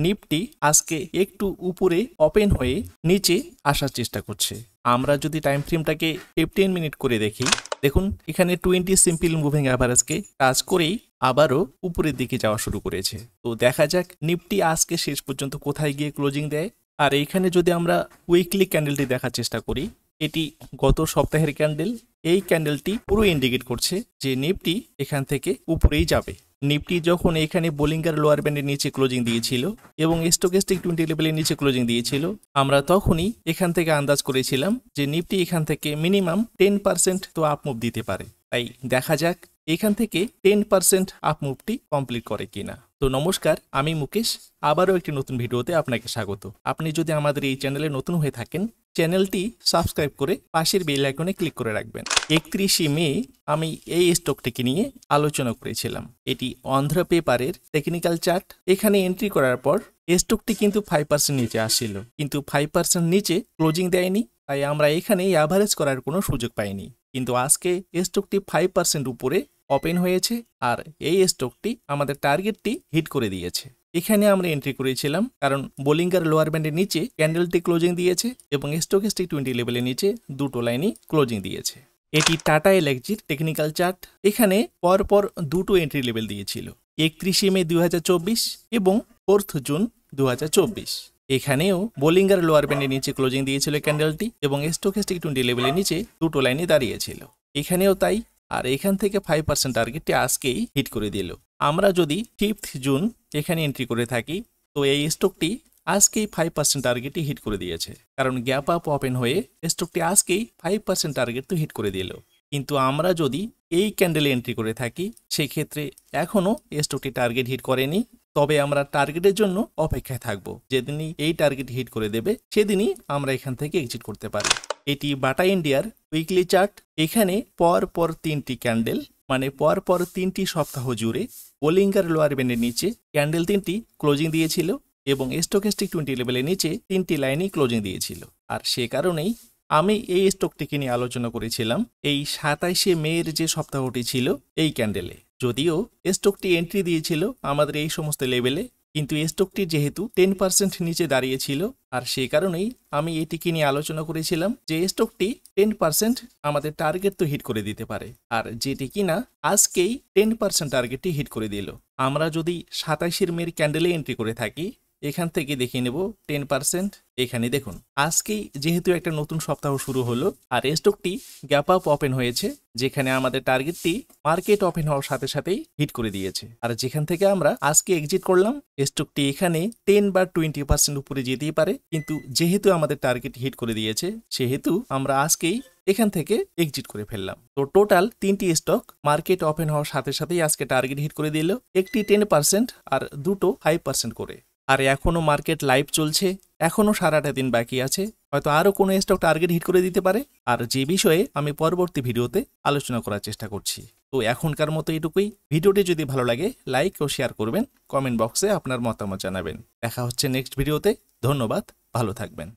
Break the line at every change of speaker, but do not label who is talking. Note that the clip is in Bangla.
নিফটি আজকে একটু উপরে ওপেন হয়ে নিচে আসার চেষ্টা করছে। আমরা যদি টাইম ফ্রেমটাকে 15 মিনিট করে দেখি, দেখুন এখানে 20 সিম্পল মুভিং অ্যাভারেজকে টাচ করেই আবারও উপরের দিকে যাওয়া শুরু করেছে। তো দেখা যাক নিফটি আজকে শেষ পর্যন্ত কোথায় গিয়ে ক্লোজিং দেয়। আর এইখানে যদি আমরা উইকলি ক্যান্ডেলটি দেখার চেষ্টা করি, এটি গত সপ্তাহের ক্যান্ডেল। এই ক্যান্ডেলটি পুরো ইন্ডিকেট করছে যে নিফটি এখান থেকে উপরেই যাবে। নিফটি যখন এখানে বোলিঙ্গার লোয়ার ব্যান্ডের নিচে ক্লোজিং দিয়েছিল এবং স্টকেস্টিক 20 লেভেলের নিচে ক্লোজিং দিয়েছিল, আমরা তখনই এখান থেকে আন্দাজ করেছিলাম যে নিফটি এখান থেকে মিনিমাম 10% তো আপ মুভ দিতে পারে। তাই দেখা যাক এখান থেকে 10% আপ মুভটি কমপ্লিট করে কিনা। তো নমস্কার, আমি মুকেশ, আবারও একটি নতুন ভিডিওতে আপনাকে স্বাগত। আপনি যদি আমাদের এই চ্যানেলে নতুন হয়ে থাকেন, চ্যানেলটি সাবস্ক্রাইব করে পাশের বেল আইকনে ক্লিক করে রাখবেন। 31 মে আমি এই স্টকটিকে নিয়ে আলোচনা করেছিলাম। এটি অন্ধ্র পেপারের টেকনিক্যাল চার্ট। এখানে এন্ট্রি করার পর স্টকটি কিন্তু 5% নিচে আসছিল, কিন্তু 5% নিচে ক্লোজিং দেয়নি। তাই আমরা এখানে অ্যাভারেজ করার কোনো সুযোগ পাইনি। কিন্তু আজকে স্টকটি 5% উপরে ওপেন হয়েছে আর এই স্টকটি আমাদের টার্গেটটি হিট করে দিয়েছে। এখানে আমরা এন্ট্রি করেছিলাম কারণ বোলিঙ্গার লোয়ার ব্যান্ডের নিচে ক্যান্ডেলটি ক্লোজিং দিয়েছে এবং স্টকেস্টিক 20 লেভেলের নিচে দুটো লাইনই ক্লোজিং দিয়েছে। এটি টাটা এলএক্সজির টেকনিক্যাল চার্ট। এখানে পরপর দুটো এন্ট্রি লেভেল দিয়েছিল, 31 মে 2024 এবং 4 জুন 2024। এখানেও বোলিঙ্গার লোয়ার ব্যান্ডের নিচে ক্লোজিং দিয়েছিল ক্যান্ডেলটি এবং স্টকেস্টিক 20 লেভেলের নিচে দুটো লাইনে দাঁড়িয়েছিল। এখানেও তাই। আর এখান থেকে 5% টার্গেটটি আজকেই হিট করে দিল। আমরা যদি 5 জুন এখানে এন্ট্রি করে থাকি, তো এই স্টকটি আজকেই 5% টার্গেটটি হিট করে দিয়েছে, কারণ গ্যাপ আপ ওপেন হয়ে স্টকটি আজকেই 5% টার্গেট তো হিট করে দিল। কিন্তু আমরা যদি এই ক্যান্ডেলে এন্ট্রি করে থাকি, সেক্ষেত্রে এখনও স্টকটি টার্গেট হিট করেনি। তবে আমরা টার্গেটের জন্য অপেক্ষায় থাকব। যেদিনই এই টার্গেট হিট করে দেবে, সেদিনই আমরা এখান থেকে এক্সিট করতে পারি। এটি বাটা ইন্ডিয়ার উইকলি চার্ট। এখানে পর 3টি ক্যান্ডেল, মানে পর 3টি সপ্তাহ জুড়ে বোলিঙ্গার লোয়ার ব্যান্ডের নিচে ক্যান্ডেল 3টি ক্লোজিং দিয়েছিল এবং স্টকেস্টিক 20 লেভেলের নিচে 3টি লাইনই ক্লোজিং দিয়েছিল। আর সে কারণেই আমি এই স্টকটিকে নিয়ে আলোচনা করেছিলাম এই 27 মের যে সপ্তাহটি ছিল এই ক্যান্ডেলে। যদিও স্টকটি এন্ট্রি দিয়েছিল আমাদের এই সমস্ত লেভেলে, কিন্তু স্টকটি যেহেতু 10% নিচে দাঁড়িয়েছিল, আর সেই কারণেই আমি এটিকে নিয়ে আলোচনা করেছিলাম যে স্টকটি 10% আমাদের টার্গেট তো হিট করে দিতে পারে। আর যেটি কিনা আজকেই 10% টার্গেটটি হিট করে দিল। আমরা যদি 27 মের ক্যান্ডেলে এন্ট্রি করে থাকি, এখান থেকে দেখিয়ে নেব 10%। এখানে দেখুন আজকেই যেহেতু একটা নতুন সপ্তাহ শুরু হলো আর স্টকটি গ্যাপ আপ ওপেন হয়েছে, যেখানে আমাদের টার্গেটটি মার্কেট ওপেন হওয়ার সাথে সাথেই হিট করে দিয়েছে। আর যেখান থেকে আমরা আজকে এক্সিট করলাম, স্টকটি এখানে 10 বা 20% উপরে যেতেই পারে, কিন্তু যেহেতু আমাদের টার্গেট হিট করে দিয়েছে, সেহেতু আমরা আজকেই এখান থেকে এক্সিট করে ফেললাম। তো টোটাল 3টি স্টক মার্কেট ওপেন হওয়ার সাথে সাথেই আজকে টার্গেট হিট করে দিল, একটি 10% আর দুটো 5% করে। আর এখনো মার্কেট লাইভ চলছে, এখনো সারাটা দিন বাকি আছে, হয়তো আরো কোনো স্টক টার্গেট হিট করে দিতে পারে, আর যে বিষয়ে আমি পরবর্তী ভিডিওতে আলোচনা করার চেষ্টা করছি। তো এখনকার মতো এটুকুই। ভিডিওটি যদি ভালো লাগে লাইক ও শেয়ার করবেন, কমেন্ট বক্সে আপনার মতামত জানাবেন। দেখা হচ্ছে নেক্সট ভিডিওতে। ধন্যবাদ, ভালো থাকবেন।